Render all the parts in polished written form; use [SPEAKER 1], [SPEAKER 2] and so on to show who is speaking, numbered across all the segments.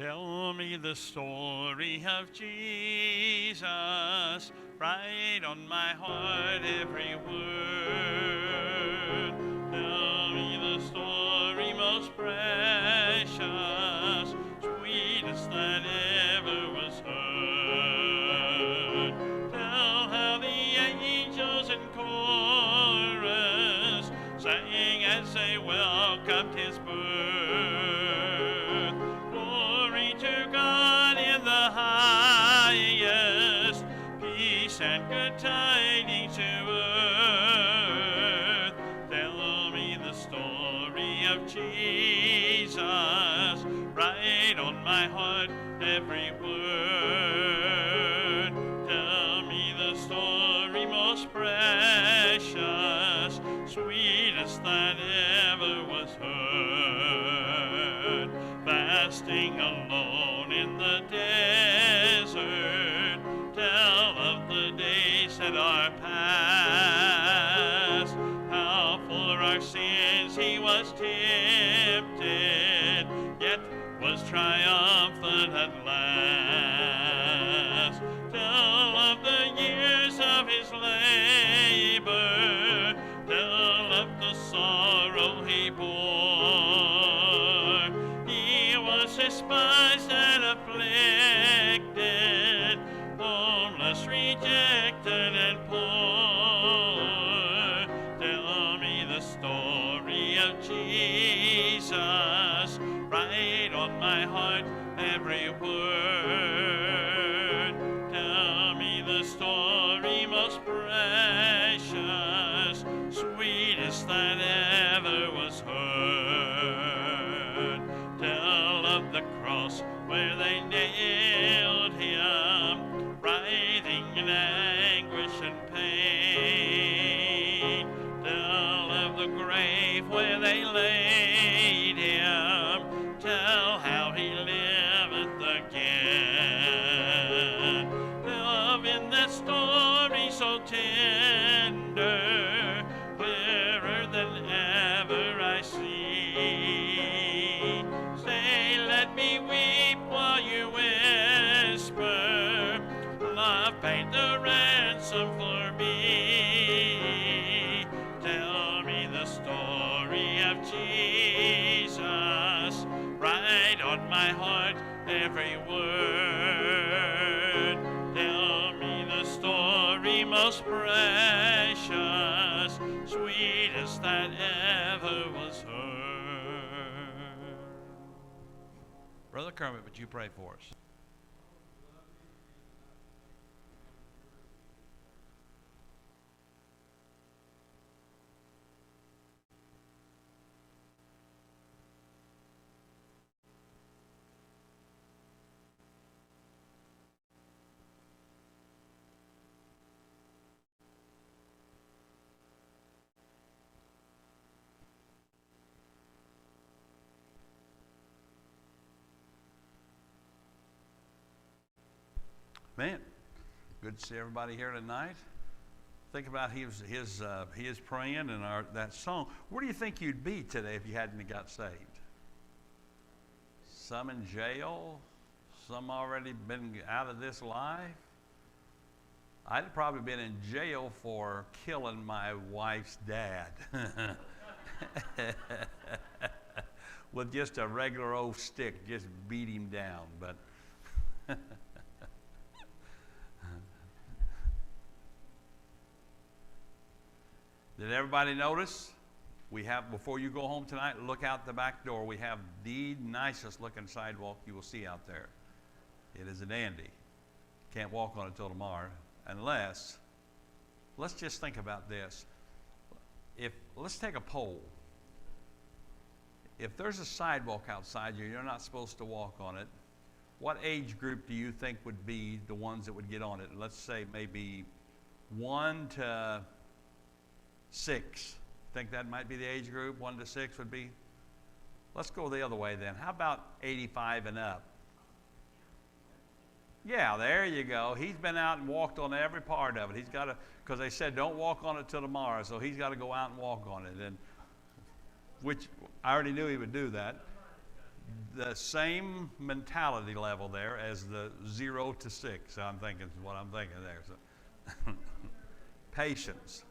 [SPEAKER 1] Tell me the story of Jesus, write on my heart every word. Tell me the story most precious, sweetest that ever was heard. Tell how the angels in chorus sang as they welcomed his birth. Glory to God in the highest, peace and good tidings to earth. Tell me the story of Jesus, write on my heart every word. Tell me the story most precious, sweetest that ever was heard. Fasting alone in the desert, tell of the days that are past. How for our sins he was tempted, yet was triumphant at last. Tell of the years of his labor, tell of the sorrow he bore. He was despised and afflicted, homeless, rejected, and poor. Tell me the story of Jesus, write on my heart every word. Tell me the story most precious, sweetest that ever was heard. Tell of the cross where they nailed him, writhing in anguish and pain. Tell of the grave where they laid him, tell how he liveth again. Love in that story so tender, clearer than ever I see. Say, let me weep while you whisper, love paid the ransom for me. Tell me the story of Jesus, write on my heart every word. Tell me the story most precious, sweetest that ever was heard.
[SPEAKER 2] Brother Kermit, would you pray for us? Man, good to see everybody here tonight. Think about he is praying and that song. Where do you think you'd be today if you hadn't got saved? Some in jail, some already been out of this life. I'd probably been in jail for killing my wife's dad with just a regular old stick, just beat him down. But did everybody notice? We have, before you go home tonight, look out the back door. We have the nicest looking sidewalk you will see out there. It is a dandy. Can't walk on it till tomorrow, unless, let's just think about this. Let's take a poll. If there's a sidewalk outside you, you're not supposed to walk on it, what age group do you think would be the ones that would get on it? Let's say maybe 1 to 6. Think that might be the age group? 1 to 6 would be? Let's go the other way then. How about 85 and up? Yeah, there you go. He's been out and walked on every part of it. He's got to, because they said don't walk on it till tomorrow, so he's got to go out and walk on it. And which I already knew he would do that. the same mentality level there as the 0 to 6. I'm thinking is what I'm thinking there. So patience.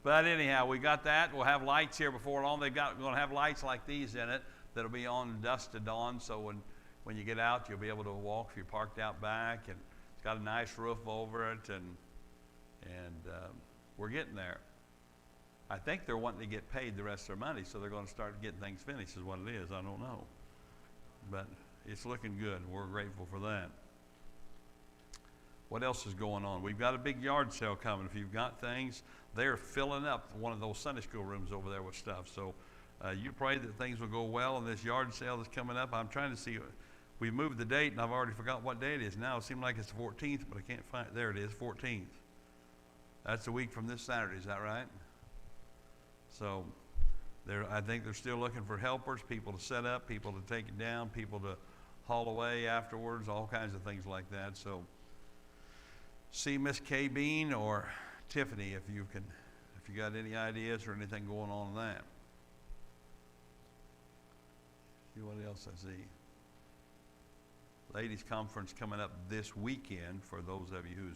[SPEAKER 2] But anyhow, we got that. We'll have lights here before long. Going to have lights like these in it that'll be on dusk to dawn. So when you get out, you'll be able to walk if you're parked out back. And it's got a nice roof over it, and we're getting there. I think they're wanting to get paid the rest of their money, so they're going to start getting things finished. Is what it is. I don't know, but it's looking good. We're grateful for that. What else is going on? We've got a big yard sale coming. If you've got things, they're filling up one of those Sunday school rooms over there with stuff. So you pray that things will go well in this yard sale that's coming up. I'm trying to see. We moved the date, and I've already forgot what day it is now. It seems like it's the 14th, but I can't find it. There it is, 14th. That's a week from this Saturday. Is that right? So I think they're still looking for helpers, people to set up, people to take it down, people to haul away afterwards, all kinds of things like that. So see Miss Kay Bean or Tiffany if you got any ideas or anything going on in that. See what else I see. Ladies conference coming up this weekend for those of you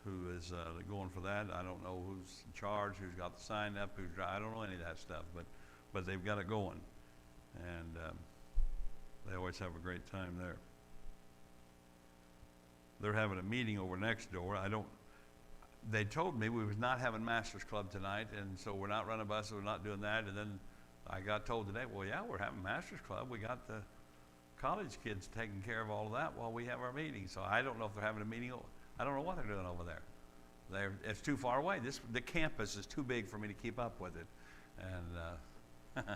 [SPEAKER 2] who is going for that. I don't know who's in charge, who's got the sign up, I don't know any of that stuff, but they've got it going, and they always have a great time there. They're having a meeting over next door. They told me we was not having Masters Club tonight, and so we're not running buses, we're not doing that. And then I got told today, well, yeah, we're having Masters Club. We got the college kids taking care of all of that while we have our meeting. So I don't know if they're having a meeting. I don't know what they're doing over there. It's too far away. The campus is too big for me to keep up with it. And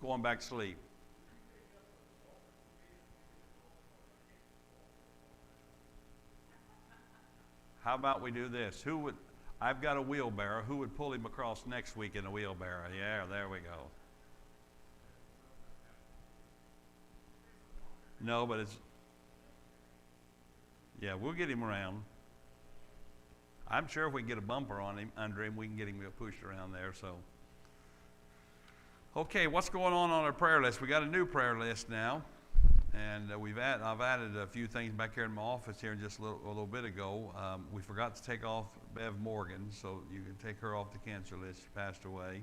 [SPEAKER 2] going back to sleep. How about we do this? I've got a wheelbarrow. Who would pull him across next week in a wheelbarrow? Yeah, there we go. No, but we'll get him around. I'm sure if we can get a bumper on him, under him, we can get him pushed around there. So, okay, what's going on our prayer list? We got a new prayer list now. And I've added a few things back here in my office here just a little bit ago. We forgot to take off Bev Morgan, so you can take her off the cancer list. She passed away.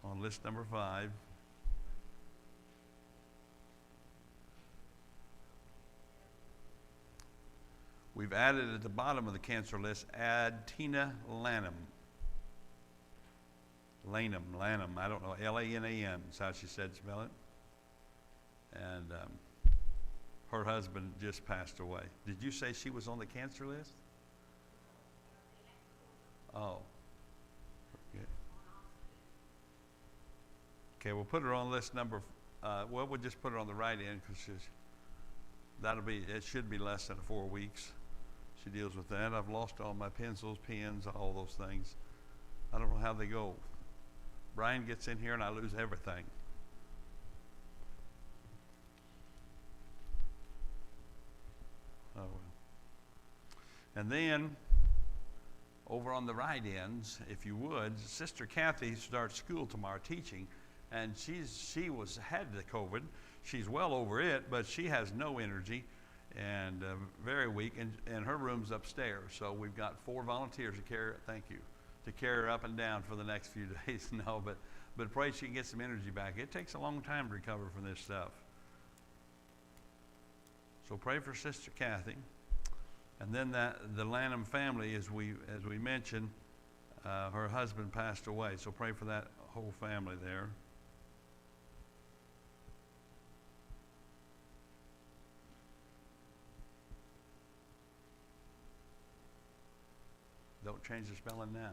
[SPEAKER 2] On list number 5. We've added at the bottom of the cancer list, add Tina Lanham. Lanham, I don't know, Lanam is how she said spell it. And her husband just passed away. Did you say she was on the cancer list? Oh. Okay, we'll put her on list number, we'll just put her on the right end because it should be less than 4 weeks. She deals with that. I've lost all my pencils, pens, all those things. I don't know how they go. Brian gets in here and I lose everything. Oh well. And then over on the right ends, if you would, Sister Kathy starts school tomorrow teaching, and she had the COVID. She's well over it, but she has no energy and very weak, and her room's upstairs. So we've got 4 volunteers to carry her. Thank you. To carry her up and down for the next few days. No, but pray she can get some energy back. It takes a long time to recover from this stuff. So pray for Sister Kathy. And then the Lanham family, as we mentioned, her husband passed away. So pray for that whole family there. Don't change the spelling now.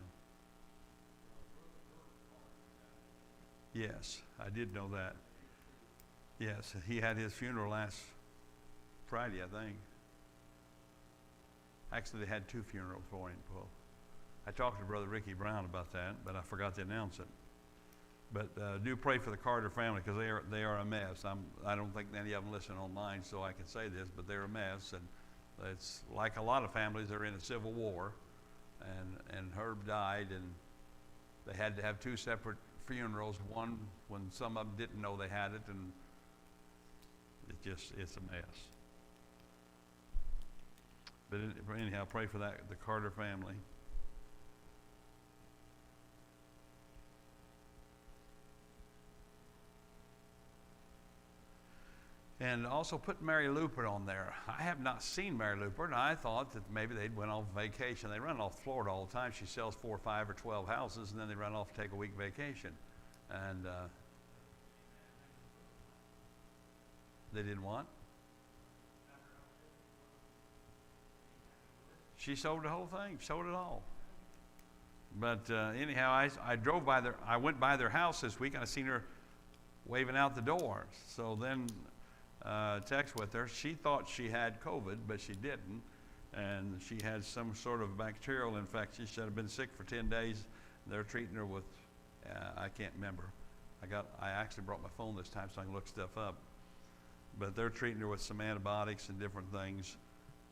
[SPEAKER 2] Yes, I did know that. Yes, he had his funeral last Friday, I think. Actually, they had 2 funerals for him. Well, I talked to Brother Ricky Brown about that, but I forgot to announce it. But do pray for the Carter family, because they are a mess. I don't think any of them listen online, so I can say this, but they're a mess. And it's like a lot of families, they're in a civil war, and Herb died, and they had to have two separate funerals. One when some of them didn't know they had it, and it's a mess. But anyhow, pray for the Carter family. And also put Mary Looper on there. I have not seen Mary Looper, and I thought that maybe they'd went on vacation. They run off Florida all the time. She sells 4, 5, or 12 houses, and then they run off to take a week vacation. And they didn't want? She sold the whole thing, sold it all. But anyhow, I drove by I went by their house this week, and I seen her waving out the door. So then text with her. She thought she had COVID, but she didn't. And she had some sort of bacterial infection. She said, I've been sick for 10 days. They're treating her with, I can't remember. I actually brought my phone this time so I can look stuff up. But they're treating her with some antibiotics and different things.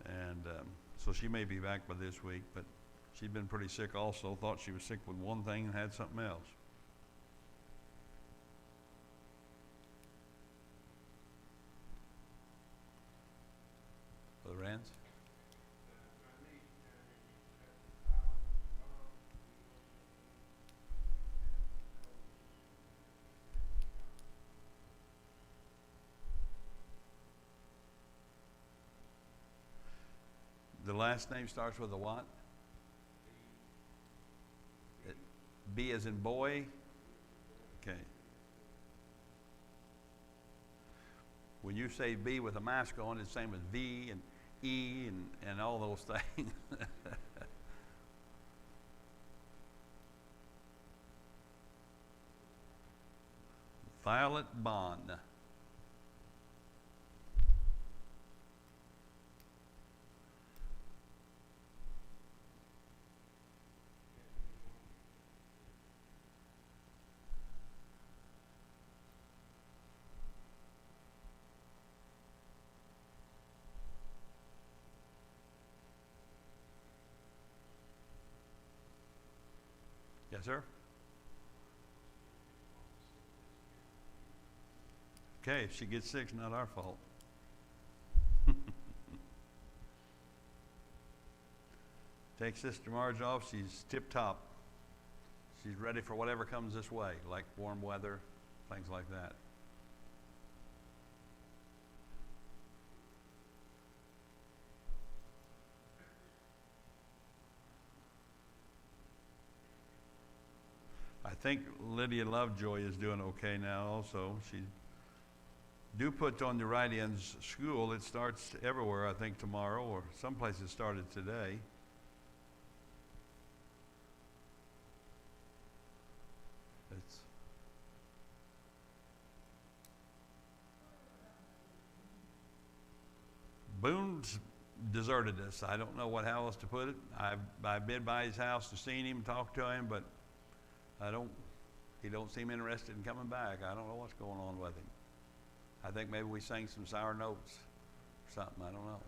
[SPEAKER 2] And so she may be back by this week, but she'd been pretty sick also. Thought she was sick with one thing and had something else. Brother Rance? The last name starts with a what? B as in boy? Okay. When you say B with a mask on, it's the same as V and E and all those things. Violet Bond. Yes, sir? Okay, if she gets sick, it's not our fault. Take Sister Marge off. She's tip-top. She's ready for whatever comes this way, like warm weather, things like that. I think Lydia Lovejoy is doing okay now also. She do put on the write-ins school. It starts everywhere, I think, tomorrow, or some places started today. Boone's deserted us. I don't know how else to put it. I've been by his house and seen him, talked to him, but he don't seem interested in coming back. I don't know what's going on with him. I think maybe we sang some sour notes or something. I don't know.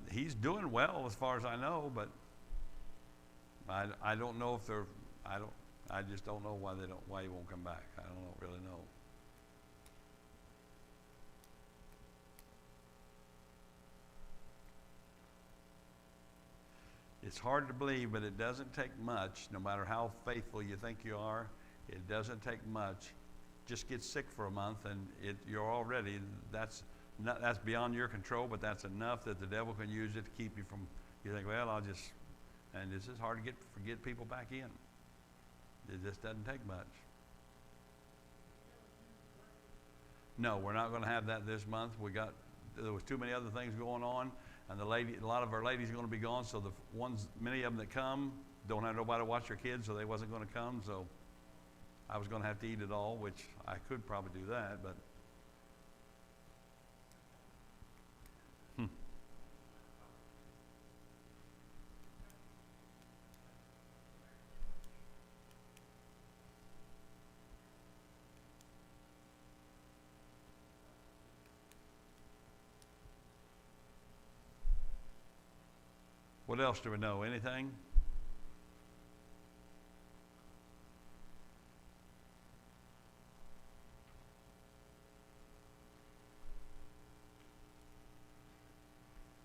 [SPEAKER 2] He's doing well as far as I know, but I don't know if I just don't know why he won't come back. I don't really know. It's hard to believe, but it doesn't take much. No matter how faithful you think you are, it doesn't take much. Just get sick for a month, and you're already that's beyond your control, but that's enough that the devil can use it to keep you from. You think, well, and this is hard to get people back in. It just doesn't take much. No, we're not going to have that this month. We got there was too many other things going on, and a lot of our ladies are going to be gone, so many of them that come don't have nobody to watch their kids, so they wasn't going to come, so I was going to have to eat it all, which I could probably do that, but what else do we know? Anything?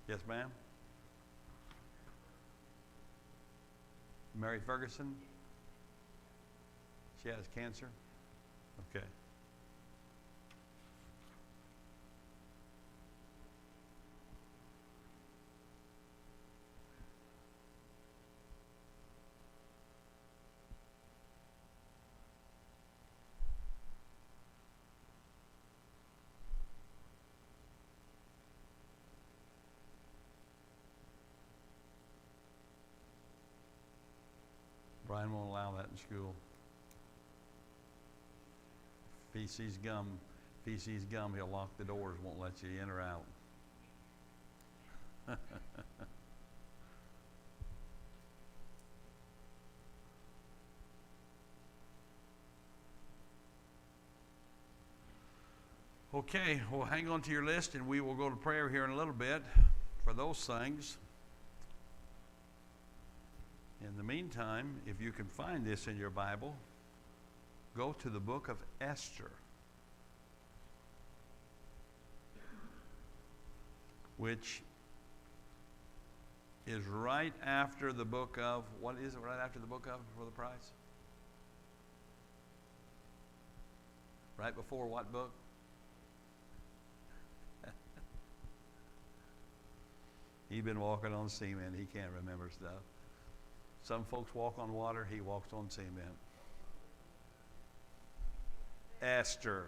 [SPEAKER 2] Yes, ma'am? Mary Ferguson? She has cancer? Okay. Brian won't allow that in school. If he sees gum, he'll lock the doors, won't let you in or out. Okay, well, hang on to your list, and we will go to prayer here in a little bit for those things. In the meantime, if you can find this in your Bible, go to the book of Esther, which is right after the book of, what is it right after the book of for the prize? Right before what book? He's been walking on cement. He can't remember stuff. Some folks walk on water. He walks on cement. Esther.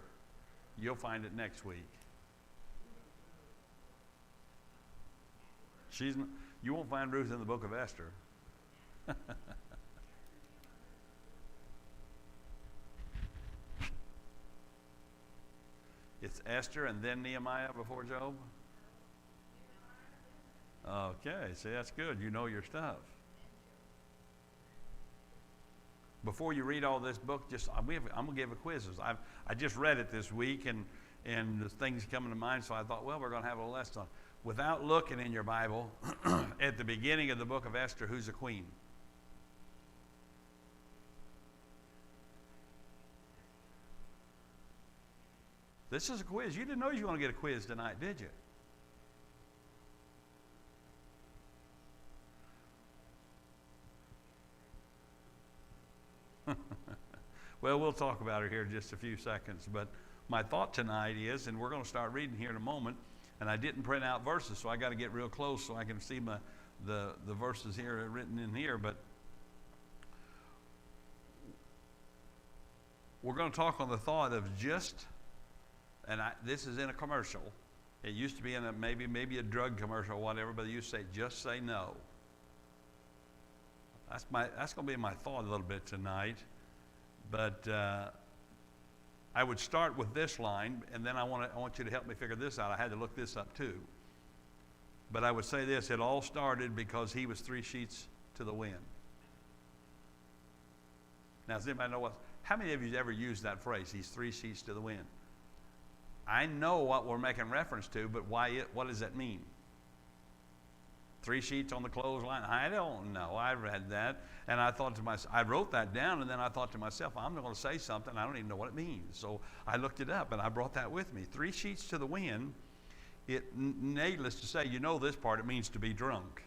[SPEAKER 2] You'll find it next week. You won't find Ruth in the book of Esther. It's Esther and then Nehemiah before Job? Okay, see, that's good. You know your stuff. Before you read all this book, I'm going to give a quizzes. I just read it this week, and the things coming to mind, so I thought, well, we're going to have a little lesson on it. Without looking in your Bible, at the beginning of the book of Esther, who's a queen? This is a quiz. You didn't know you were going to get a quiz tonight, did you? Well, we'll talk about it here in just a few seconds. But my thought tonight is, and we're going to start reading here in a moment, and I didn't print out verses, so I got to get real close so I can see the verses here written in here. But we're going to talk on the thought of just, and this is in a commercial. It used to be in maybe a drug commercial or whatever, but they used to say, just say no. That's going to be my thought a little bit tonight. But I would start with this line, and then I want you to help me figure this out. I had to look this up too. But I would say this: it all started because he was 3 sheets to the wind. Now, does anybody know how many of you ever used that phrase? He's 3 sheets to the wind. I know what we're making reference to, but what does that mean? 3 sheets on the clothesline? I don't know. I read that, and I thought to myself, I wrote that down, and then I thought to myself, I'm not going to say something. I don't even know what it means. So I looked it up, and I brought that with me. 3 sheets to the wind. Needless to say, you know this part. It means to be drunk.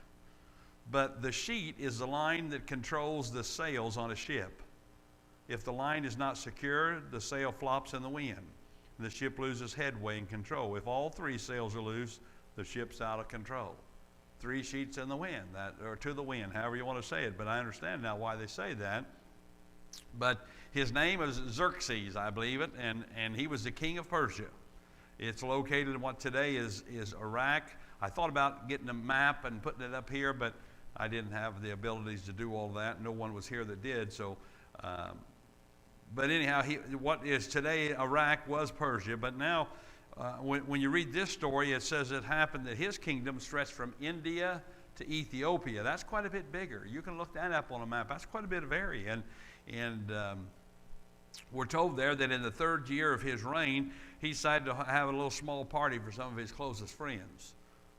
[SPEAKER 2] But the sheet is the line that controls the sails on a ship. If the line is not secure, the sail flops in the wind. The ship loses headway and control. If all 3 sails are loose, the ship's out of control. 3 sheets in the wind, or to the wind, however you want to say it. But I understand now why they say that. But his name is Xerxes, I believe it, and he was the king of Persia. It's located in what today is Iraq. I thought about getting a map and putting it up here, but I didn't have the abilities to do all that. No one was here that did. So, but anyhow, what is today Iraq was Persia. But now, when you read this story, it says it happened that his kingdom stretched from India to Ethiopia. That's quite a bit bigger. You can look that up on a map. That's quite a bit of area. And we're told there that in the 3rd year of his reign, he decided to have a little small party for some of his closest friends.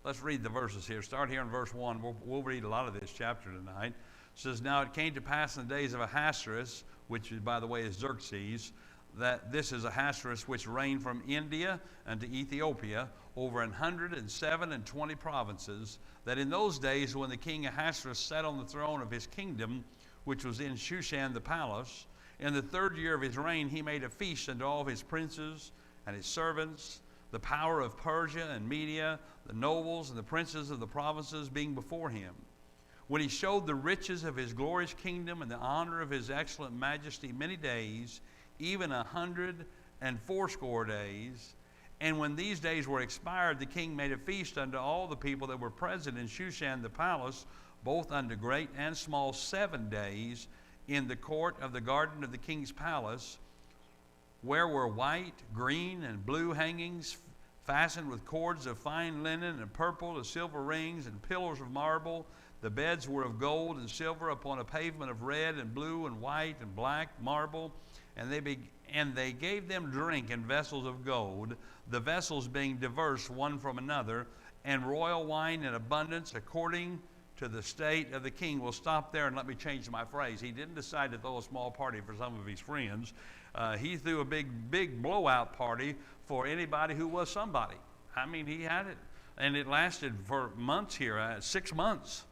[SPEAKER 2] Let's read the verses here. Start here in verse 1. We'll read a lot of this chapter tonight. It says, "Now it came to pass in the days of Ahasuerus," which, by the way, is Xerxes, that this is Ahasuerus, which reigned from India unto Ethiopia over 127 provinces, that in those days when the king Ahasuerus sat on the throne of his kingdom, which was in Shushan the palace, in the 3rd year of his reign he made a feast unto all of his princes and his servants, the power of Persia and Media, the nobles and the princes of the provinces being before him. When he showed the riches of his glorious kingdom and the honor of his excellent majesty many days, even 180 days, and when these days were expired, the king made a feast unto all the people that were present in Shushan the palace, both unto great and small, 7 days, in the court of the garden of the king's palace, where were white, green, and blue hangings fastened with cords of fine linen and purple and silver rings and pillars of marble. The beds were of gold and silver upon a pavement of red and blue and white and black marble. And they gave them drink in vessels of gold, the vessels being diverse one from another, and royal wine in abundance according to the state of the king. We'll stop there and let me change my phrase. He didn't decide to throw a small party for some of his friends. He threw a big blowout party for anybody who was somebody. I mean, he had it. And it lasted for months here, 6 months.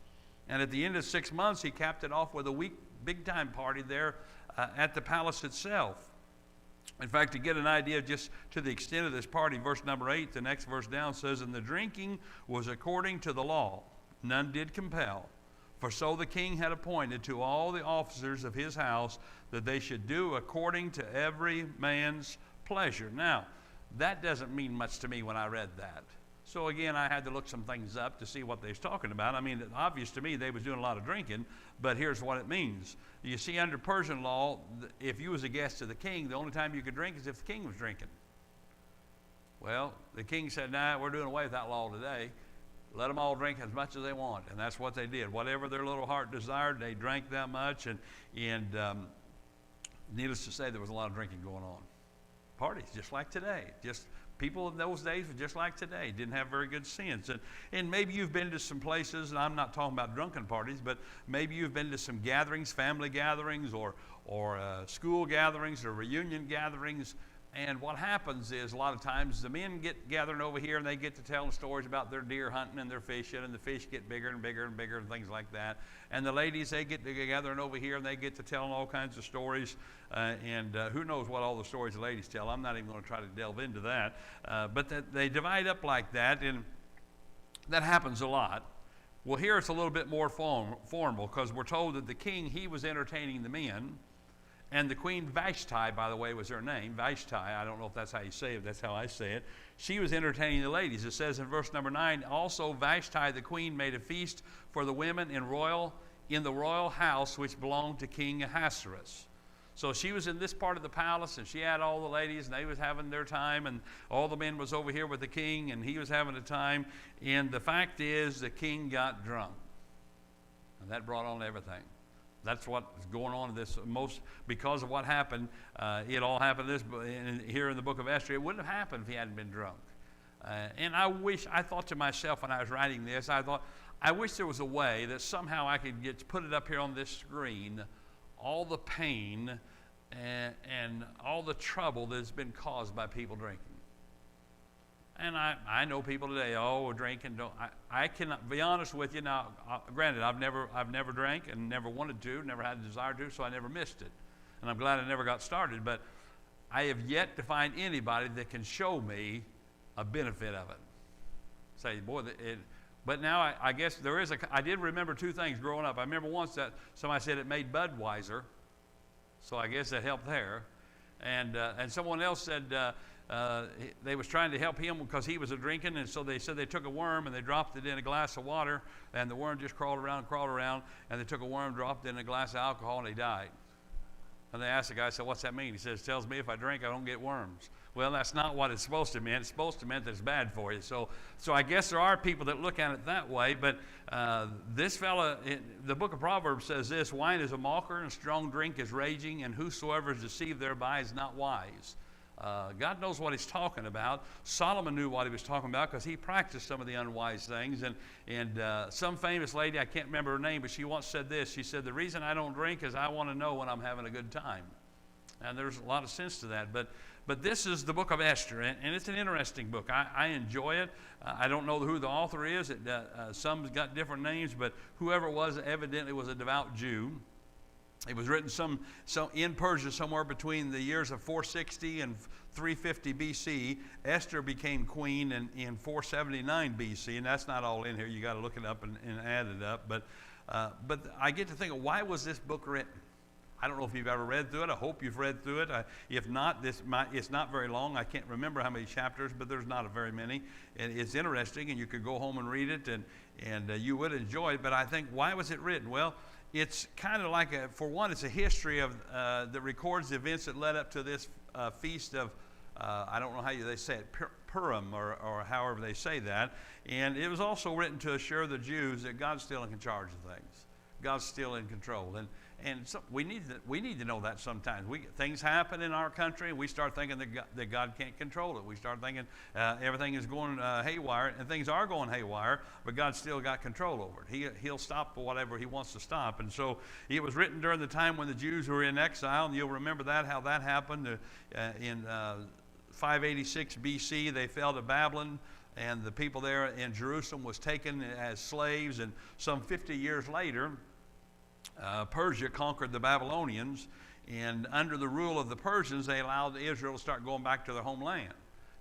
[SPEAKER 2] And at the end of 6 months, he capped it off with a big time party there at the palace itself. In fact, to get an idea just to the extent of this party, verse number 8, the next verse down says, "And the drinking was according to the law. None did compel. For so the king had appointed to all the officers of his house that they should do according to every man's pleasure." Now, that doesn't mean much to me when I read that. So again, I had to look some things up to see what they was talking about. I mean, it's obvious to me they was doing a lot of drinking, but here's what it means. You see, under Persian law, if you was a guest of the king, the only time you could drink is if the king was drinking. Well, the king said, "Nah, we're doing away with that law today. Let them all drink as much as they want." And that's what they did. Whatever their little heart desired, they drank that much. And needless to say, there was a lot of drinking going on. Parties, just like today. Just people in those days were just like today. Didn't have very good sense. And maybe you've been to some places, and I'm not talking about drunken parties, but maybe you've been to some gatherings, family gatherings, or school gatherings, or reunion gatherings. And what happens is a lot of times the men get gathering over here and they get to telling stories about their deer hunting and their fishing, and the fish get bigger and bigger and bigger and things like that. And the ladies, they get to gathering over here and they get to telling all kinds of stories. Who knows what all the stories the ladies tell. I'm not even going to try to delve into that. But they divide up like that, and that happens a lot. Well, here it's a little bit more formal, because we're told that the king, he was entertaining the men. And the queen Vashti, by the way, was her name. Vashti, I don't know if that's how you say it, that's how I say it. She was entertaining the ladies. It says in verse number 9, "Also Vashti the queen made a feast for the women in the royal house which belonged to King Ahasuerus." So she was in this part of the palace, and she had all the ladies, and they was having their time, and all the men was over here with the king, and he was having a time. And the fact is, the king got drunk. And that brought on everything. That's what's going on in this because of what happened. It all happened here in the book of Esther. It wouldn't have happened if he hadn't been drunk. And I thought to myself when I was writing this, I wish there was a way that somehow I could put it up here on this screen, all the pain and all the trouble that's been caused by people drinking. And I know people today, drinking. I cannot be honest with you. Now, granted, I've never drank and never wanted to, never had a desire to, so I never missed it. And I'm glad I never got started. But I have yet to find anybody that can show me a benefit of it. Say, boy, but now I guess there is I did remember two things growing up. I remember once that somebody said it made Budweiser, so I guess that helped there. And someone else said they was trying to help him because he was a drinking, and so they said they took a worm and they dropped it in a glass of water, and the worm just crawled around, and they took a worm, dropped it in a glass of alcohol, and he died. And they asked the guy, said, what's that mean? He says, tells me if I drink, I don't get worms. Well, that's not what it's supposed to mean. It's supposed to mean that it's bad for you. So I guess there are people that look at it that way, but this fella, the book of Proverbs says this, wine is a mocker and strong drink is raging, and whosoever is deceived thereby is not wise. God knows what he's talking about. Solomon knew what he was talking about because he practiced some of the unwise things. And some famous lady, I can't remember her name, but she once said this. She said, the reason I don't drink is I want to know when I'm having a good time. And there's a lot of sense to that. But this is the book of Esther, and it's an interesting book. I enjoy it. I don't know who the author is. Some's got different names, but whoever it was evidently was a devout Jew. It was written some in Persia somewhere between the years of 460 and 350 BC. Esther became queen in 479 BC, and that's not all in here. You got to look it up and add it up. But I get to think of why was this book written? I don't know if you've ever read through it. I hope you've read through it. If not, it's not very long. I can't remember how many chapters, but there's not very many. And it's interesting, and you could go home and read it, and you would enjoy it. But I think, why was it written? Well, it's kind of like, for one, it's a history of that records the events that led up to this feast of, I don't know how they say it, Purim, or however they say that. And it was also written to assure the Jews that God's still in charge of things. God's still in control. And so we need to know that sometimes. Things happen in our country, and we start thinking that God can't control it. We start thinking everything is going haywire, and things are going haywire, but God's still got control over it. He'll stop whatever he wants to stop. And so it was written during the time when the Jews were in exile, and you'll remember how that happened. In 586 BC, they fell to Babylon, and the people there in Jerusalem was taken as slaves, and some 50 years later, Persia conquered the Babylonians, and under the rule of the Persians, they allowed Israel to start going back to their homeland.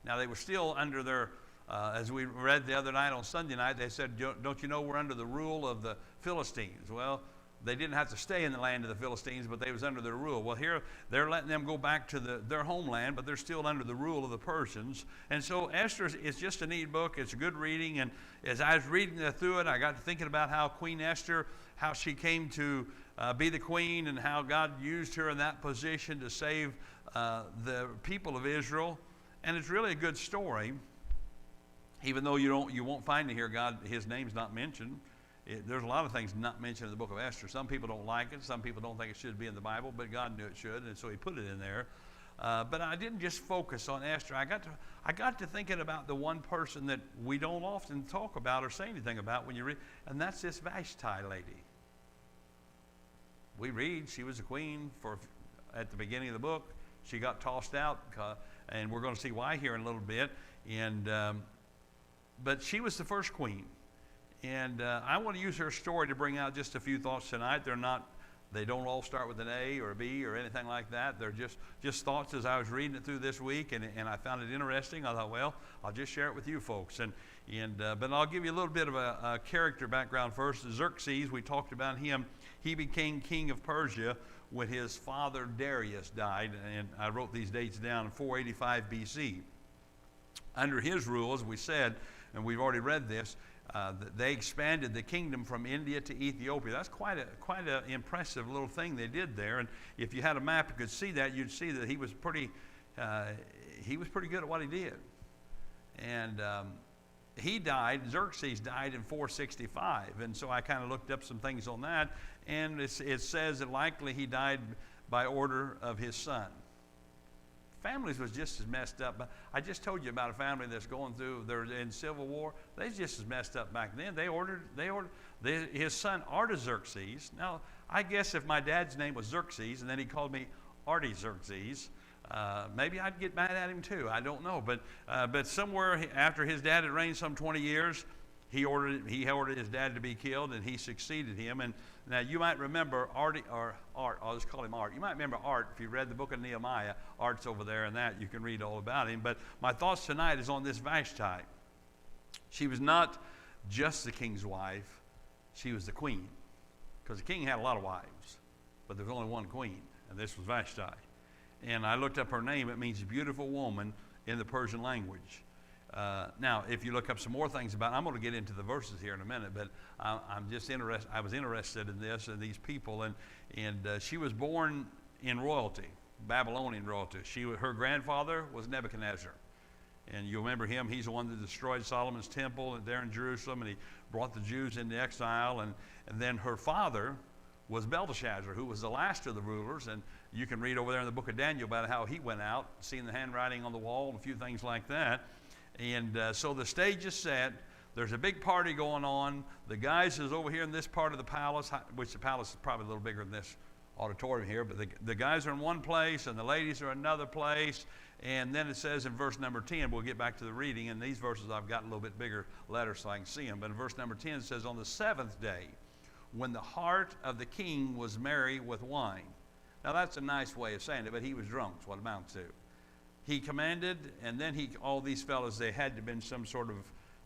[SPEAKER 2] Now, they were still under their, as we read the other night on Sunday night, they said, don't you know we're under the rule of the Philistines? Well, they didn't have to stay in the land of the Philistines, but they was under their rule. Well, here they're letting them go back to their homeland, but they're still under the rule of the Persians. And so Esther is just a neat book. It's a good reading. And as I was reading through it, I got to thinking about how Queen Esther, how she came to be the queen, and how God used her in that position to save the people of Israel. And it's really a good story, even though you won't find it here. His name's not mentioned. There's a lot of things not mentioned in the book of Esther. Some people don't like it. Some people don't think it should be in the Bible, but God knew it should, and so he put it in there. But I didn't just focus on Esther. I got to thinking about the one person that we don't often talk about or say anything about when you read, and that's this Vashti lady. We read she was a queen at the beginning of the book. She got tossed out, and we're going to see why here in a little bit. But she was the first queen. And I want to use her story to bring out just a few thoughts tonight. They don't all start with an A or a B or anything like that. They're just thoughts as I was reading it through this week, and I found it interesting. I thought, well, I'll just share it with you folks. But I'll give you a little bit of a character background first. Xerxes, we talked about him. He became king of Persia when his father Darius died, and I wrote these dates down in 485 BC. Under his rule, as we said, and we've already read this, they expanded the kingdom from India to Ethiopia. That's quite an impressive little thing they did there. And if you had a map, you could see that. You'd see that he was pretty good at what he did. And Xerxes died in 465. And so I kind of looked up some things on that. And it says that likely he died by order of his son. Families was just as messed up. I just told you about a family that's they're in civil war. They're just as messed up back then. His son Artaxerxes. Now, I guess if my dad's name was Xerxes and then he called me Artaxerxes, maybe I'd get mad at him too. I don't know. But somewhere after his dad had reigned some 20 years, he ordered his dad to be killed, and he succeeded him. And now you might remember Art. I'll just call him Art. You might remember Art if you read the book of Nehemiah. Art's over there, and that you can read all about him. But my thoughts tonight is on this Vashti. She was not just the king's wife; she was the queen, because the king had a lot of wives, but there was only one queen, and this was Vashti. And I looked up her name. It means beautiful woman. in the Persian language. Now, if you look up some more things about it, I'm going to get into the verses here in a minute, but I'm just interested. I was interested in this and these people, and she was born in royalty, Babylonian royalty. Her grandfather was Nebuchadnezzar, and you remember him. He's the one that destroyed Solomon's temple and there in Jerusalem, and he brought the Jews into exile. And then her father was Belteshazzar, who was the last of the rulers, and you can read over there in the book of Daniel about how he went out, seeing the handwriting on the wall and a few things like that. And so the stage is set. There's a big party going on. The guys is over here in this part of the palace, which the palace is probably a little bigger than this auditorium here, but the guys are in one place and the ladies are in another place. And then it says in verse number 10, we'll get back to the reading. In these verses, I've got a little bit bigger letters so I can see them. But in verse number 10, it says, on the 7th day, when the heart of the king was merry with wine. Now, that's a nice way of saying it, but he was drunk, is what it amounts to. He commanded, and then all these fellows, they had to have been some sort of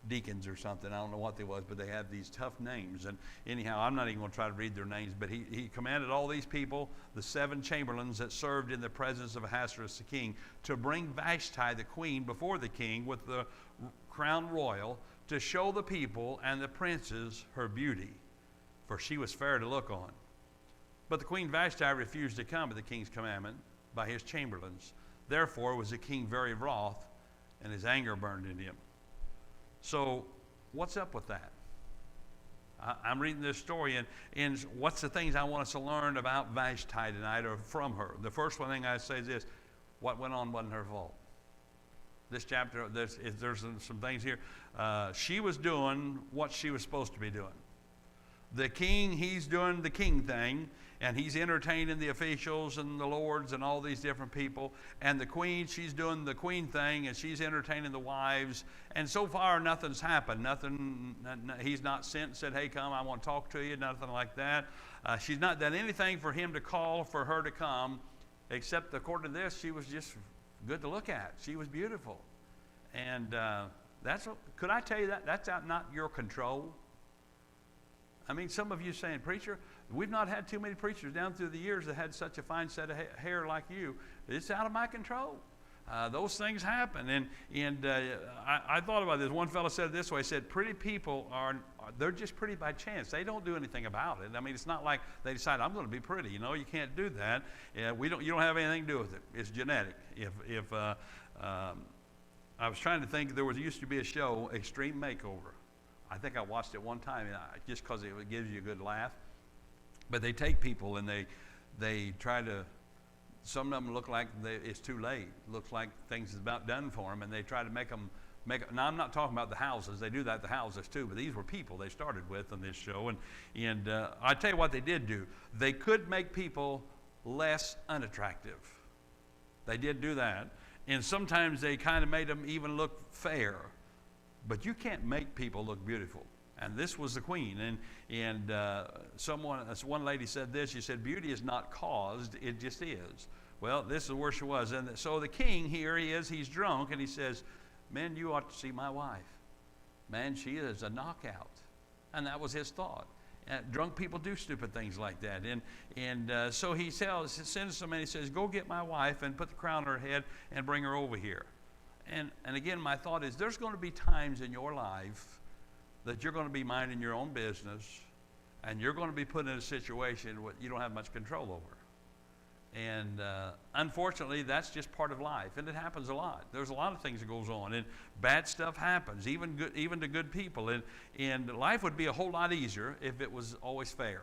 [SPEAKER 2] deacons or something. I don't know what they was, but they had these tough names. And anyhow, I'm not even going to try to read their names, but he commanded all these people, the 7 chamberlains that served in the presence of Ahasuerus the king, to bring Vashti the queen before the king with the crown royal, to show the people and the princes her beauty, for she was fair to look on. But the queen Vashti refused to come at the king's commandment by his chamberlains. Therefore was the king very wroth, and his anger burned in him. So what's up with that? I'm reading this story, and what's the things I want us to learn about Vashti tonight, or from her? The first one thing I say is this: what went on wasn't her fault. This chapter, there's some things here. She was doing what she was supposed to be doing. The king, he's doing the king thing, and he's entertaining the officials and the lords and all these different people. And the queen, she's doing the queen thing, and she's entertaining the wives. And so far, nothing's happened. He's not sent and said, hey, come, I want to talk to you, nothing like that. She's not done anything for him to call for her to come, except according to this, she was just good to look at. She was beautiful. And could I tell you that's out not your control? I mean, some of you saying, preacher, we've not had too many preachers down through the years that had such a fine set of hair like you. It's out of my control. Those things happen. And I thought about this. One fellow said it this way. He said, pretty people they're just pretty by chance. They don't do anything about it. I mean, it's not like they decide, I'm going to be pretty. You know, you can't do that. You don't have anything to do with it. It's genetic. I was trying to think, there used to be a show, Extreme Makeover. I think I watched it one time, just because it gives you a good laugh. But they take people and they try to, some of them look like it's too late. Looks like things is about done for them, and they try to make them. Now, I'm not talking about the houses. They do that at the houses too, but these were people they started with on this show. And I tell you what they did do. They could make people less unattractive. They did do that. And sometimes they kind of made them even look fair. But you can't make people look beautiful. And this was the queen. And one lady said this. She said, beauty is not caused, it just is. Well, this is where she was. And so the king, here he is, he's drunk, and he says, men, you ought to see my wife. Man, she is a knockout. And that was his thought. Drunk people do stupid things like that. And so he sends somebody, he says, go get my wife and put the crown on her head and bring her over here. And again, my thought is there's going to be times in your life that you're going to be minding your own business, and you're going to be put in a situation where you don't have much control over. And unfortunately, that's just part of life, and it happens a lot. There's a lot of things that goes on, and bad stuff happens, even to good people. And life would be a whole lot easier if it was always fair.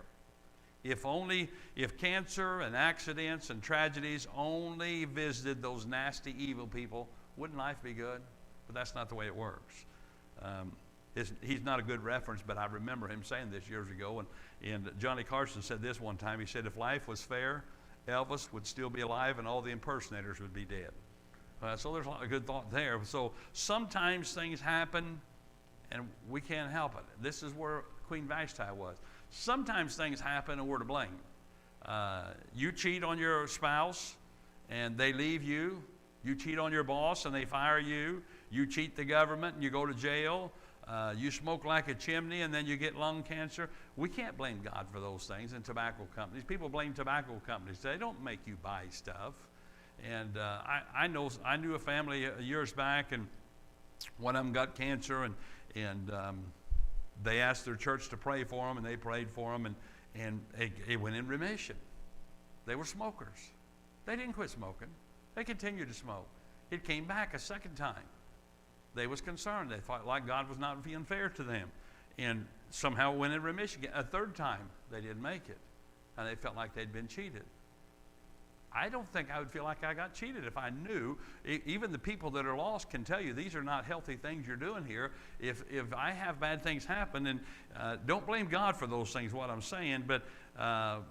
[SPEAKER 2] If cancer and accidents and tragedies only visited those nasty, evil people, wouldn't life be good? But that's not the way it works. He's not a good reference, but I remember him saying this years ago. And Johnny Carson said this one time. He said, if life was fair, Elvis would still be alive and all the impersonators would be dead. So there's a lot of good thought there. So sometimes things happen and we can't help it. This is where Queen Vashti was. Sometimes things happen and we're to blame. You cheat on your spouse and they leave you. You cheat on your boss and they fire you. You cheat the government and you go to jail. You smoke like a chimney and then you get lung cancer. We can't blame God for those things. And tobacco companies, people blame tobacco companies. They don't make you buy stuff. And I knew a family years back, and one of them got cancer, and they asked their church to pray for them, and they prayed for them, and it went in remission. They were smokers. They didn't quit smoking. They continued to smoke. It came back a second time. They was concerned. They felt like God was not being fair to them. And somehow it went in remission. A third time, they didn't make it. And they felt like they'd been cheated. I don't think I would feel like I got cheated if I knew. Even the people that are lost can tell you these are not healthy things you're doing here. If I have bad things happen, and don't blame God for those things, what I'm saying. But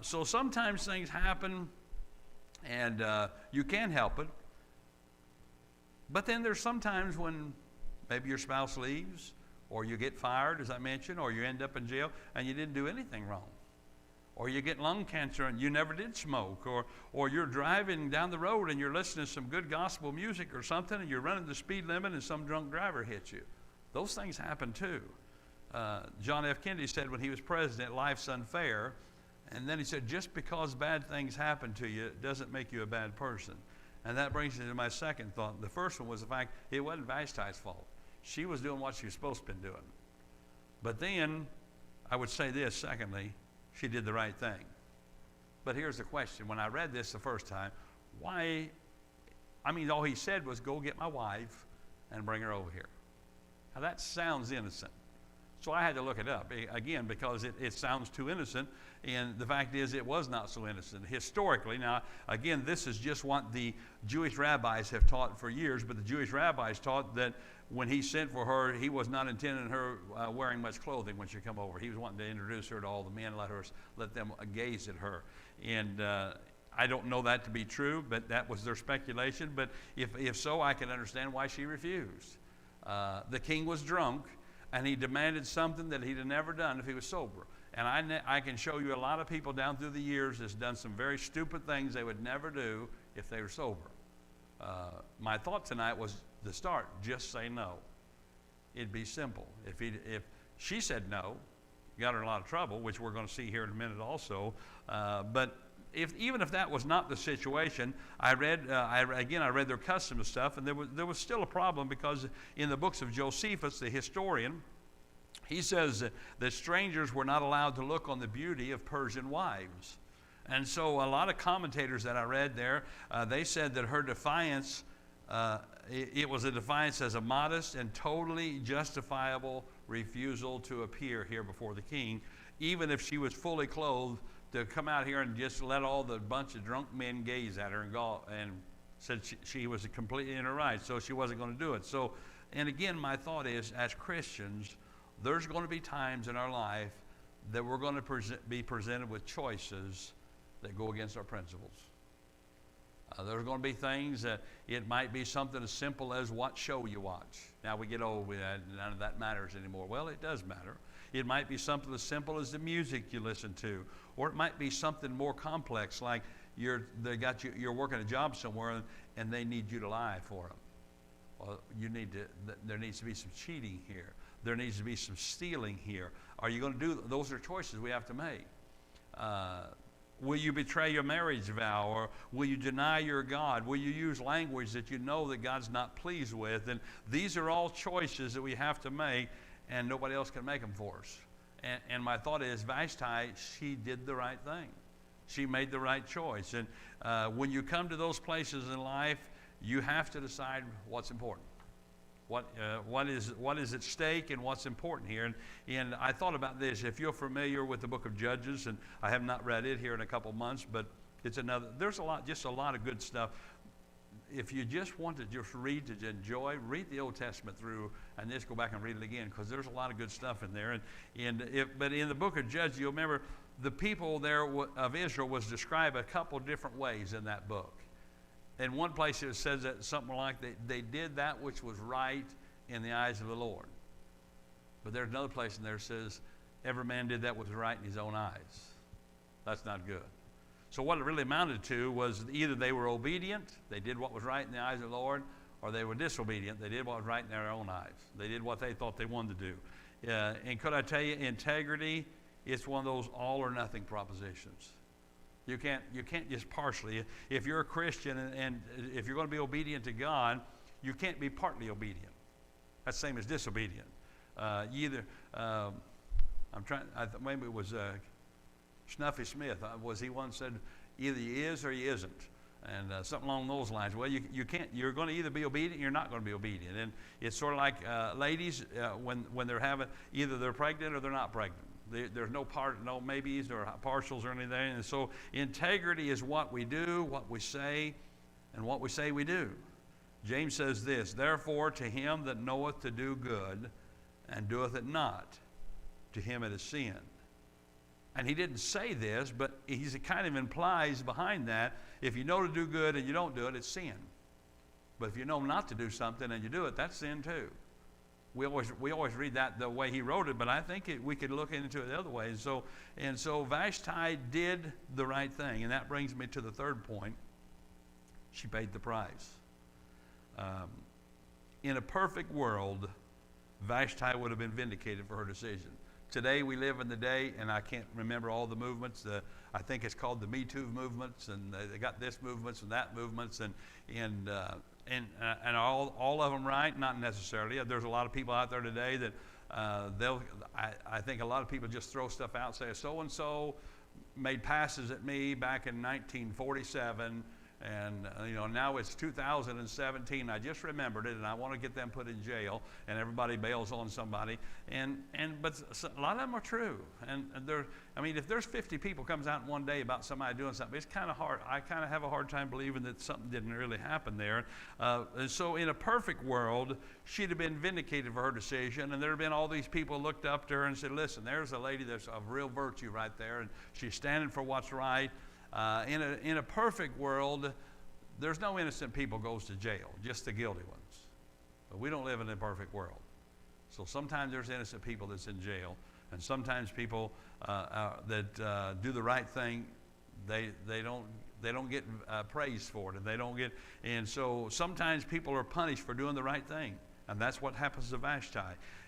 [SPEAKER 2] so sometimes things happen, and you can't help it. But then there's sometimes when maybe your spouse leaves, or you get fired, as I mentioned, or you end up in jail, and you didn't do anything wrong. Or you get lung cancer and you never did smoke, or you're driving down the road and you're listening to some good gospel music or something, and you're running the speed limit and some drunk driver hits you. Those things happen too. John F. Kennedy said when he was president, life's unfair, and then he said, just because bad things happen to you doesn't make you a bad person. And that brings me to my second thought. The first one was the fact it wasn't Vashti's fault. She was doing what she was supposed to be doing. But then I would say this, secondly, she did the right thing. But here's the question. When I read this the first time, why? I mean, all he said was, go get my wife and bring her over here. Now, that sounds innocent. So I had to look it up, again, because it sounds too innocent. And the fact is, it was not so innocent. Historically, now, again, this is just what the Jewish rabbis have taught for years, but the Jewish rabbis taught that when he sent for her, he was not intending her wearing much clothing when she come over. He was wanting to introduce her to all the men, let them gaze at her. And I don't know that to be true, but that was their speculation. But if so, I can understand why she refused. The king was drunk, and he demanded something that he'd have never done if he was sober. And I can show you a lot of people down through the years that's done some very stupid things they would never do if they were sober. My thought tonight was to start, just say no. It'd be simple. If she said no, got her in a lot of trouble, which we're going to see here in a minute also. But even if that was not the situation, I read their custom and stuff, and there was still a problem, because in the books of Josephus, the historian, he says that strangers were not allowed to look on the beauty of Persian wives. And so a lot of commentators that I read there, they said that her defiance, it was a defiance as a modest and totally justifiable refusal to appear here before the king, even if she was fully clothed, to come out here and just let all the bunch of drunk men gaze at her and said she was completely in her right, so she wasn't going to do it. So, and again, my thought is, as Christians, there's going to be times in our life that we're going to be presented with choices that go against our principles. There's going to be things that it might be something as simple as what show you watch. Now we get old with that, none of that matters anymore. Well, it does matter. It might be something as simple as the music you listen to, or it might be something more complex, like you're working a job somewhere and they need you to lie for them. Well, there needs to be some cheating here. There needs to be some stealing here. Are you going to do? Those are choices we have to make. Will you betray your marriage vow, or will you deny your God? Will you use language that you know that God's not pleased with? And these are all choices that we have to make, and nobody else can make them for us. And my thought is, Vashti, she did the right thing. She made the right choice. And when you come to those places in life, you have to decide what's important. What is at stake and what's important here. And I thought about this. If you're familiar with the book of Judges, and I have not read it here in a couple months, but there's a lot of good stuff. If you just want to just read to enjoy, read the Old Testament through and just go back and read it again, because there's a lot of good stuff in there. But in the book of Judges, you'll remember the people there of Israel was described a couple different ways in that book. In one place it says that something like they did that which was right in the eyes of the Lord. But there's another place in there that says every man did that which was right in his own eyes. That's not good. So what it really amounted to was either they were obedient, they did what was right in the eyes of the Lord, or they were disobedient, they did what was right in their own eyes. They did what they thought they wanted to do. And could I tell you, integrity, it's one of those all or nothing propositions. You can't just partially. If you're a Christian and if you're going to be obedient to God, you can't be partly obedient. That's the same as disobedient. Maybe it was Snuffy Smith. Was he one said, either he is or he isn't, and something along those lines. Well, you can't. You're going to either be obedient, or you're not going to be obedient. And it's sort of like ladies when they're having, either they're pregnant or they're not pregnant. There's no maybes or partials or anything. And so integrity is what we do, what we say, and what we say we do. James says this, therefore to him that knoweth to do good and doeth it not, to him it is sin. And he didn't say this, but he kind of implies behind that, if you know to do good and you don't do it, it's sin. But if you know not to do something and you do it, that's sin too. We always read that the way he wrote it, but I think we could look into it the other way. And so Vashti did the right thing, and that brings me to the third point. She paid the price. In a perfect world, Vashti would have been vindicated for her decision. Today we live in the day, and I can't remember all the movements. I think it's called the Me Too movements, and they got this movements and that movements, and all of them right? Not necessarily. There's a lot of people out there today that I think a lot of people just throw stuff out, say so and so made passes at me back in 1947. And now it's 2017. I just remembered it, and I want to get them put in jail. And everybody bails on somebody. But a lot of them are true. And if there's 50 people comes out in one day about somebody doing something, it's kind of hard. I kind of have a hard time believing that something didn't really happen there. And so in a perfect world, she'd have been vindicated for her decision, and there'd have been all these people looked up to her and said, "Listen, there's a lady that's of real virtue right there, and she's standing for what's right." In a perfect world, there's no innocent people goes to jail, just the guilty ones. But we don't live in a perfect world. So sometimes there's innocent people that's in jail, and sometimes people that do the right thing, they don't get praised for it, and so sometimes people are punished for doing the right thing, and that's what happens to Vashti.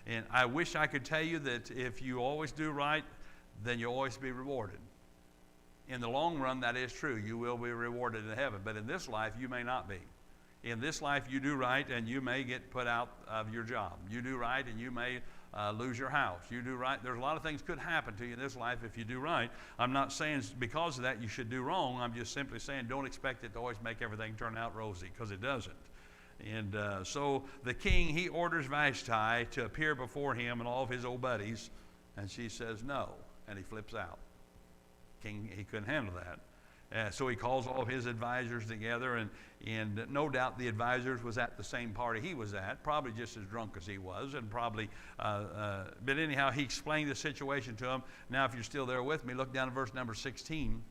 [SPEAKER 2] And I wish I could tell you that if you always do right, then you'll always be rewarded. In the long run, that is true. You will be rewarded in heaven. But in this life, you may not be. In this life, you do right, and you may get put out of your job. You do right, and you may lose your house. You do right. There's a lot of things could happen to you in this life if you do right. I'm not saying because of that you should do wrong. I'm just simply saying don't expect it to always make everything turn out rosy, because it doesn't. And so the king, he orders Vashti to appear before him and all of his old buddies, and she says no, and he flips out. King, he couldn't handle that. So he calls all of his advisors together, and no doubt the advisors was at the same party he was at, probably just as drunk as he was, and probably, but anyhow, he explained the situation to them. Now, if you're still there with me, look down at verse number 16.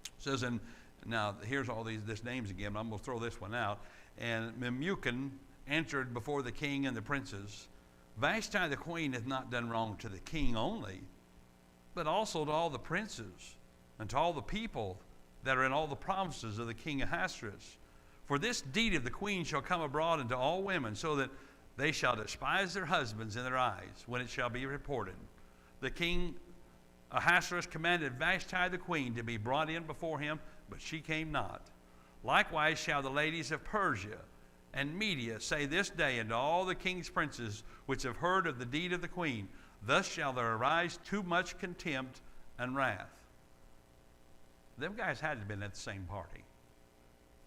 [SPEAKER 2] It says, and now here's all this names again, but I'm going to throw this one out. And Memucan entered before the king and the princes. Vashti the queen hath not done wrong to the king only, but also to all the princes and to all the people that are in all the provinces of the king Ahasuerus. For this deed of the queen shall come abroad unto all women, so that they shall despise their husbands in their eyes, when it shall be reported. The king Ahasuerus commanded Vashti the queen to be brought in before him, but she came not. Likewise shall the ladies of Persia and Media say this day unto all the king's princes which have heard of the deed of the queen, thus shall there arise too much contempt and wrath. Them guys had to have been at the same party.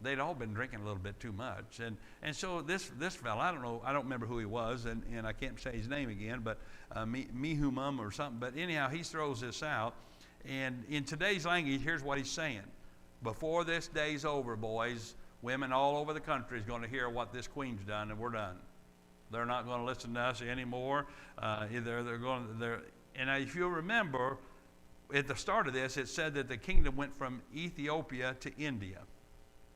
[SPEAKER 2] They'd all been drinking a little bit too much. And so this fellow, I don't remember who he was, and I can't say his name again, but Mehumum or something. But anyhow, he throws this out. And in today's language, here's what he's saying. Before this day's over, boys, women all over the country is going to hear what this queen's done, and we're done. They're not going to listen to us anymore. And if you'll remember, at the start of this, it said that the kingdom went from Ethiopia to India.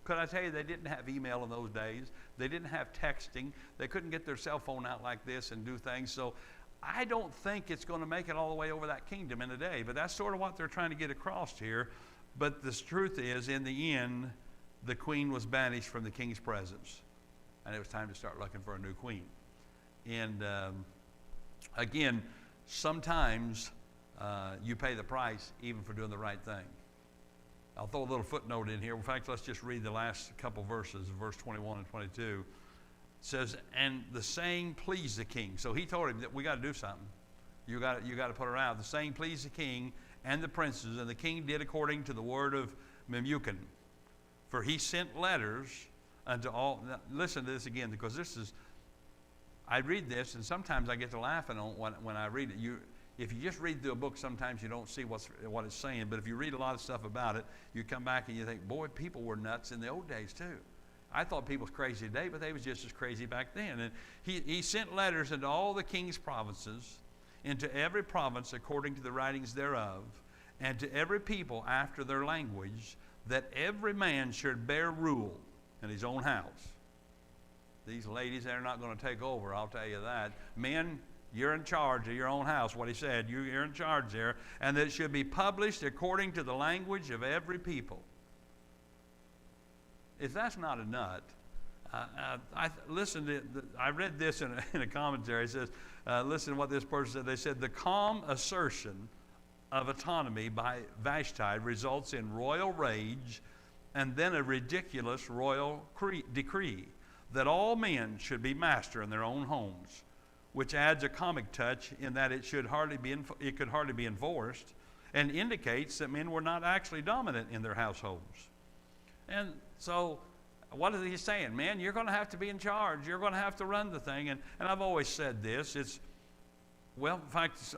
[SPEAKER 2] Could I tell you, they didn't have email in those days. They didn't have texting. They couldn't get their cell phone out like this and do things. So I don't think it's going to make it all the way over that kingdom in a day. But that's sort of what they're trying to get across here. But the truth is, in the end, the queen was banished from the king's presence. And it was time to start looking for a new queen. And again, sometimes you pay the price even for doing the right thing. I'll throw a little footnote in here. In fact, let's just read the last couple verses, verse 21 and 22. It says, and the saying pleased the king. So he told him that we got to do something. You got to put her out. The saying pleased the king and the princes, and the king did according to the word of Midweek. For he sent letters unto all. Now, listen to this again, because this is, I read this, and sometimes I get to laughing on when I read it. If you just read through a book, sometimes you don't see what it's saying. But if you read a lot of stuff about it, you come back and you think, boy, people were nuts in the old days too. I thought people was crazy today, but they was just as crazy back then. And he sent letters into all the king's provinces, into every province according to the writings thereof, and to every people after their language, that every man should bear rule in his own house. These ladies, they're not going to take over, I'll tell you that. Men, you're in charge of your own house, what he said. You're in charge there. And that it should be published according to the language of every people. If that's not a nut, I read this in a commentary. It says, listen to what this person said. They said, the calm assertion of autonomy by Vashti results in royal rage and then a ridiculous royal decree that all men should be master in their own homes, which adds a comic touch in that it could hardly be enforced, and indicates that men were not actually dominant in their households. And so what is he saying? Man, you're going to have to be in charge. You're going to have to run the thing. And I've always said this. In fact,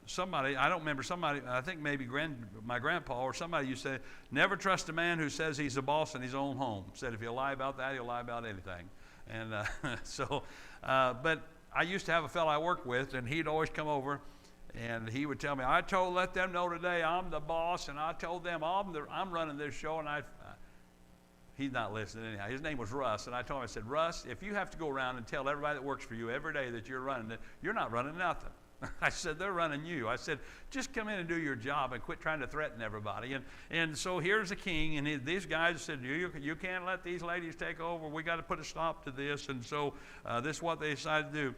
[SPEAKER 2] somebody, I don't remember, I think maybe my grandpa or somebody used to say, never trust a man who says he's the boss in his own home. Said if he'll lie about that, he'll lie about anything. And but I used to have a fellow I worked with, and he'd always come over, and he would tell me, let them know today I'm the boss, and I told them I'm running this show, and he's not listening anyhow. His name was Russ, and I told him, I said, Russ, if you have to go around and tell everybody that works for you every day that you're running it, you're not running nothing. I said, they're running you. I said, just come in and do your job and quit trying to threaten everybody. And so here's the king, and these guys said, you can't let these ladies take over. We got to put a stop to this. And so this is what they decided to do.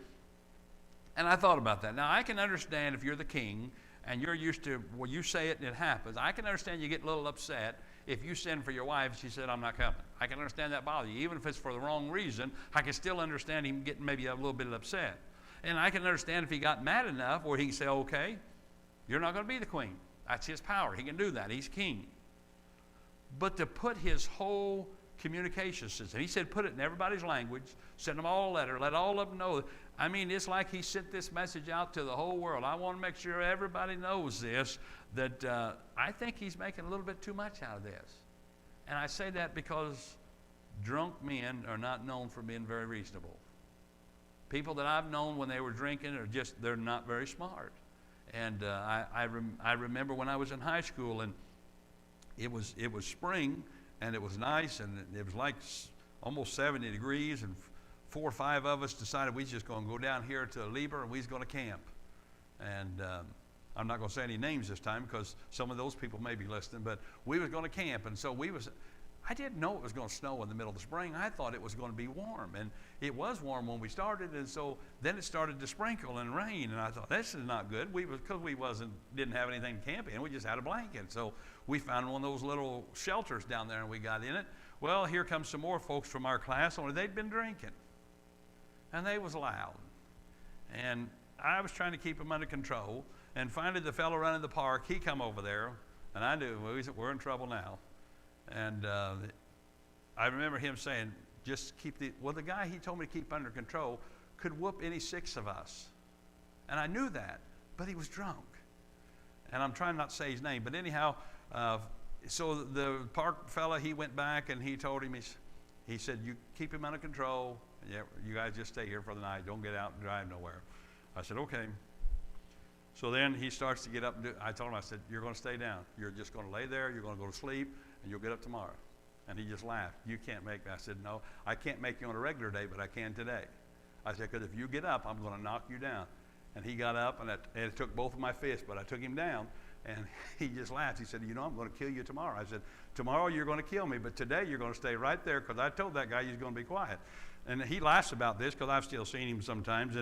[SPEAKER 2] And I thought about that. Now, I can understand if you're the king and you're used to, well, you say it and it happens. I can understand you get a little upset if you send for your wife and she said, I'm not coming. I can understand that bother you. Even if it's for the wrong reason, I can still understand him getting maybe a little bit upset. And I can understand if he got mad enough where he can say, okay, you're not going to be the queen. That's his power. He can do that. He's king. But to put his whole communication system, he said put it in everybody's language, send them all a letter, let all of them know. I mean, it's like he sent this message out to the whole world. I want to make sure everybody knows this, that I think he's making a little bit too much out of this. And I say that because drunk men are not known for being very reasonable. People that I've known when they were drinking they're not very smart. And I remember when I was in high school, and it was spring, and it was nice, and it was like almost 70 degrees, and 4 or 5 of us decided we was just going to go down here to Lieber, and we was going to camp. And I'm not going to say any names this time because some of those people may be listening, but we was going to camp, and so I didn't know it was going to snow in the middle of the spring. I thought it was going to be warm, and it was warm when we started, and so then it started to sprinkle and rain, and I thought, this is not good. Because we didn't have anything to camp in, we just had a blanket. So we found one of those little shelters down there, and we got in it. Well, here comes some more folks from our class, only they'd been drinking, and they was loud. And I was trying to keep them under control, and finally the fellow running the park, he come over there, and I knew we're in trouble now. And I remember him saying, just keep the guy he told me to keep under control could whoop any 6 of us. And I knew that, but he was drunk. And I'm trying not to say his name, but anyhow, so the park fella, he went back and he told him, he said, you keep him under control. Yeah, you guys just stay here for the night. Don't get out and drive nowhere. I said, okay. So then he starts to get up. I told him, I said, you're going to stay down. You're just going to lay there. You're going to go to sleep, and you'll get up tomorrow. And he just laughed. You can't make me. I said, no, I can't make you on a regular day, but I can today. I said, because if you get up, I'm going to knock you down. And he got up, and it took both of my fists, but I took him down, and he just laughed. He said, you know, I'm going to kill you tomorrow. I said, tomorrow you're going to kill me, but today you're going to stay right there because I told that guy he's going to be quiet. And he laughs about this because I've still seen him sometimes,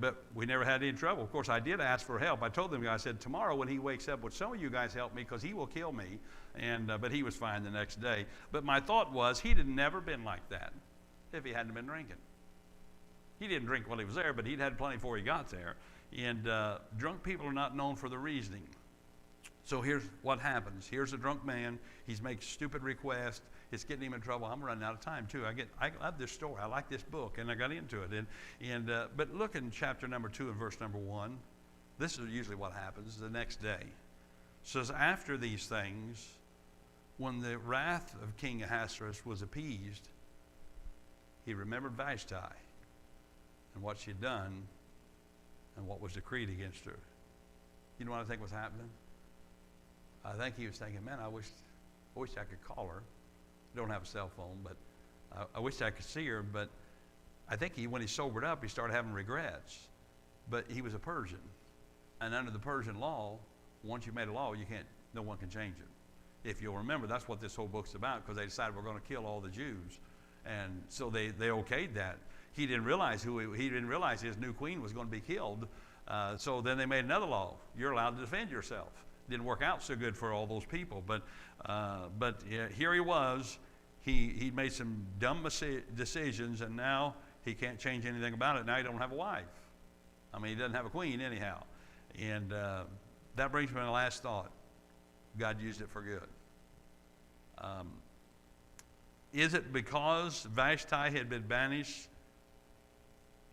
[SPEAKER 2] but we never had any trouble. Of course, I did ask for help. I told them, I said, tomorrow when he wakes up, would some of you guys help me, because he will kill me? But he was fine the next day. But my thought was, he'd have never been like that if he hadn't been drinking. He didn't drink while he was there, but he'd had plenty before he got there. And drunk people are not known for the reasoning. So here's what happens. Here's a drunk man. He's making stupid requests. It's getting him in trouble. I'm running out of time too. I love this story. I like this book, and I got into it. But look in chapter number 2 and verse number 1. This is usually what happens the next day. It says, after these things, when the wrath of King Ahasuerus was appeased, he remembered Vashti and what she had done and what was decreed against her. You know what I think was happening? I think he was thinking, man, I wish I could call her. I don't have a cell phone, but I wish I could see her. But I think when he sobered up, he started having regrets. But he was a Persian. And under the Persian law, once you made a law, no one can change it. If you'll remember, that's what this whole book's about, because they decided we're going to kill all the Jews. And so they okayed that. He didn't realize his new queen was going to be killed. So then they made another law. You're allowed to defend yourself. Didn't work out so good for all those people, but here he was. He made some dumb decisions, and now he can't change anything about it. Now he don't have a wife. I mean, he doesn't have a queen anyhow. And that brings me to my last thought. God used it for good. Is it because Vashti had been banished?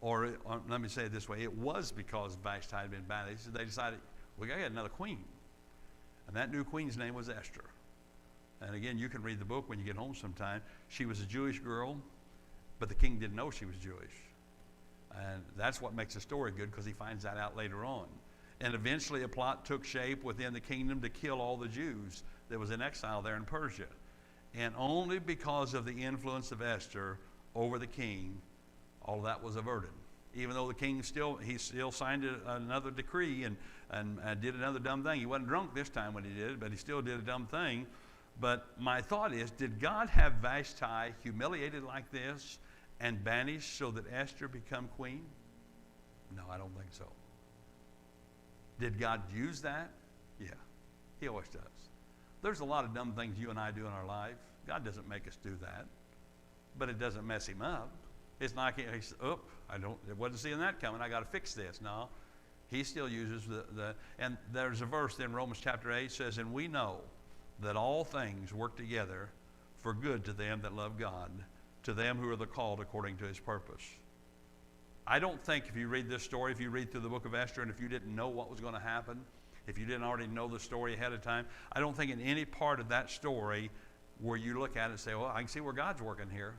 [SPEAKER 2] Or let me say it this way. It was because Vashti had been banished. They decided, we got to get another queen. And that new queen's name was Esther. And again, you can read the book when you get home sometime. She was a Jewish girl, but the king didn't know she was Jewish. And that's what makes the story good, because he finds that out later on. And eventually a plot took shape within the kingdom to kill all the Jews that was in exile there in Persia. And only because of the influence of Esther over the king, all of that was averted. Even though the king still signed another decree and did another dumb thing. He wasn't drunk this time when he did it, but he still did a dumb thing. But my thought is, did God have Vashti humiliated like this and banished so that Esther become queen? No, I don't think so. Did God use that? Yeah, he always does. There's a lot of dumb things you and I do in our life. God doesn't make us do that, but it doesn't mess him up. It's not like he says, I wasn't seeing that coming. I got to fix this. No, he still uses and there's a verse in Romans chapter 8 says, and we know that all things work together for good to them that love God, to them who are the called according to his purpose. I don't think if you read this story, if you read through the book of Esther, and if you didn't know what was going to happen, if you didn't already know the story ahead of time, I don't think in any part of that story where you look at it and say, well, I can see where God's working here.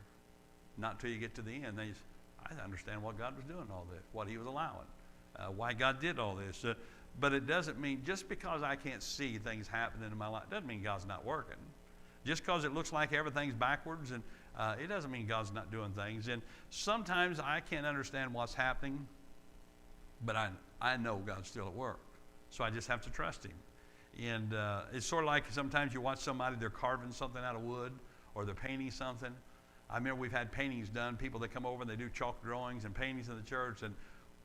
[SPEAKER 2] Not until you get to the end. I understand what God was doing all this, what he was allowing, why God did all this. But it doesn't mean, just because I can't see things happening in my life, doesn't mean God's not working. Just because it looks like everything's backwards, and it doesn't mean God's not doing things. And sometimes I can't understand what's happening, but I know God's still at work. So I just have to trust him. And it's sort of like sometimes you watch somebody, they're carving something out of wood, or they're painting something. I remember we've had paintings done, people that come over and they do chalk drawings and paintings in the church, and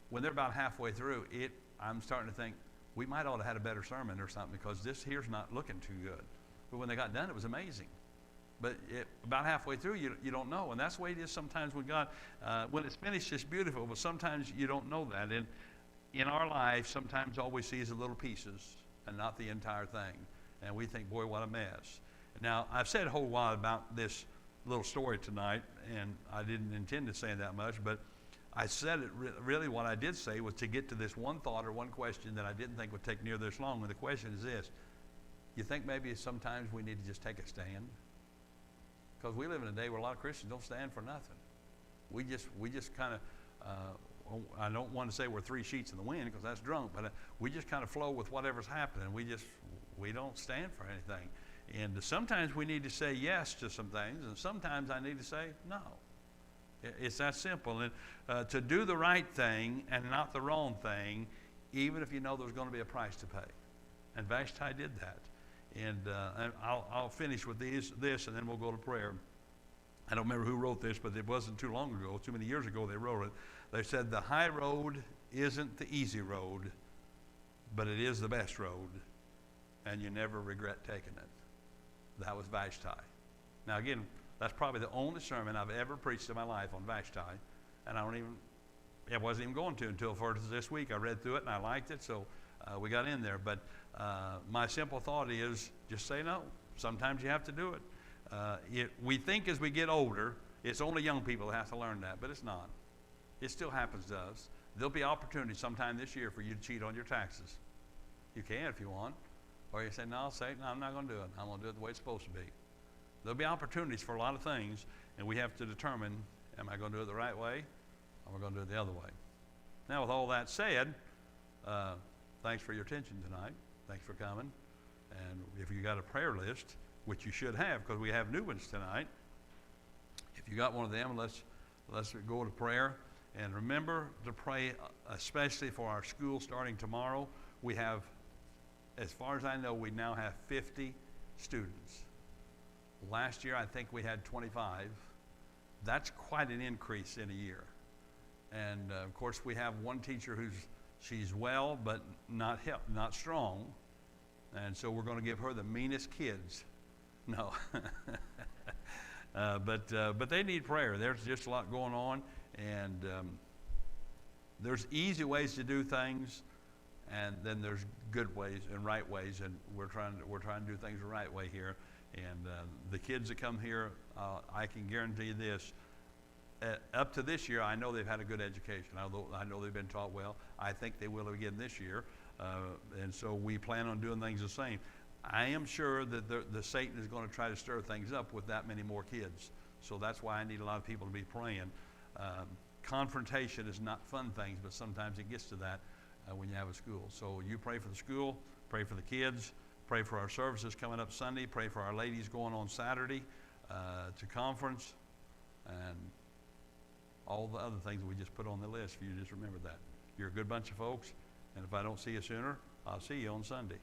[SPEAKER 2] when they're about halfway through it, I'm starting to think, we might ought to have had a better sermon or something, because this here's not looking too good. But when they got done, it was amazing. But about halfway through, you don't know. And that's the way it is sometimes with God. When it's finished, it's beautiful, but sometimes you don't know that. And in our life, sometimes all we see is the little pieces and not the entire thing. And we think, boy, what a mess. Now, I've said a whole lot about this little story tonight, and I didn't intend to say that much, but I said it really what I did say was to get to this one thought or one question that I didn't think would take near this long. And the question is this: you think maybe sometimes we need to just take a stand? Because we live in a day where a lot of Christians don't stand for nothing. We just kind of, I don't want to say we're three sheets in the wind, because that's drunk, but we just kind of flow with whatever's happening. We don't stand for anything. And sometimes we need to say yes to some things, and sometimes I need to say no. It's that simple. And to do the right thing and not the wrong thing, even if you know there's going to be a price to pay. And Vashti did that. And I'll finish with this, and then we'll go to prayer. I don't remember who wrote this, but it wasn't too long ago, too many years ago they wrote it. They said, the high road isn't the easy road, but it is the best road, and you never regret taking it. That was Vashti. Now again, that's probably the only sermon I've ever preached in my life on Vashti, and I wasn't even going to until for this week. I read through it and I liked it, so we got in there. But my simple thought is just say no. Sometimes you have to do it. We think as we get older, it's only young people that have to learn that, but it's not. It still happens to us. There'll be opportunities sometime this year for you to cheat on your taxes. You can if you want. Or you say, no, Satan, I'm not going to do it. I'm going to do it the way it's supposed to be. There'll be opportunities for a lot of things, and we have to determine, am I going to do it the right way, or am I going to do it the other way? Now, with all that said, thanks for your attention tonight. Thanks for coming. And if you got a prayer list, which you should have, because we have new ones tonight, if you got one of them, let's go to prayer. And remember to pray, especially for our school starting tomorrow. We have, as far as I know, we now have 50 students. Last year, I think we had 25. That's quite an increase in a year. And of course, we have one teacher she's well, but not strong. And so we're going to give her the meanest kids. No. But they need prayer. There's just a lot going on. And there's easy ways to do things, and then there's good ways and right ways, and we're trying to do things the right way here. And the kids that come here, I can guarantee you this: up to this year, I know they've had a good education. I know they've been taught well. I think they will again this year, and so we plan on doing things the same. I am sure that the Satan is going to try to stir things up with that many more kids. So that's why I need a lot of people to be praying. Confrontation is not fun things, but sometimes it gets to that when you have a school. So you pray for the school, pray for the kids, pray for our services coming up Sunday, pray for our ladies going on Saturday to conference, and all the other things we just put on the list for you. Just remember that. You're a good bunch of folks, and if I don't see you sooner, I'll see you on Sunday.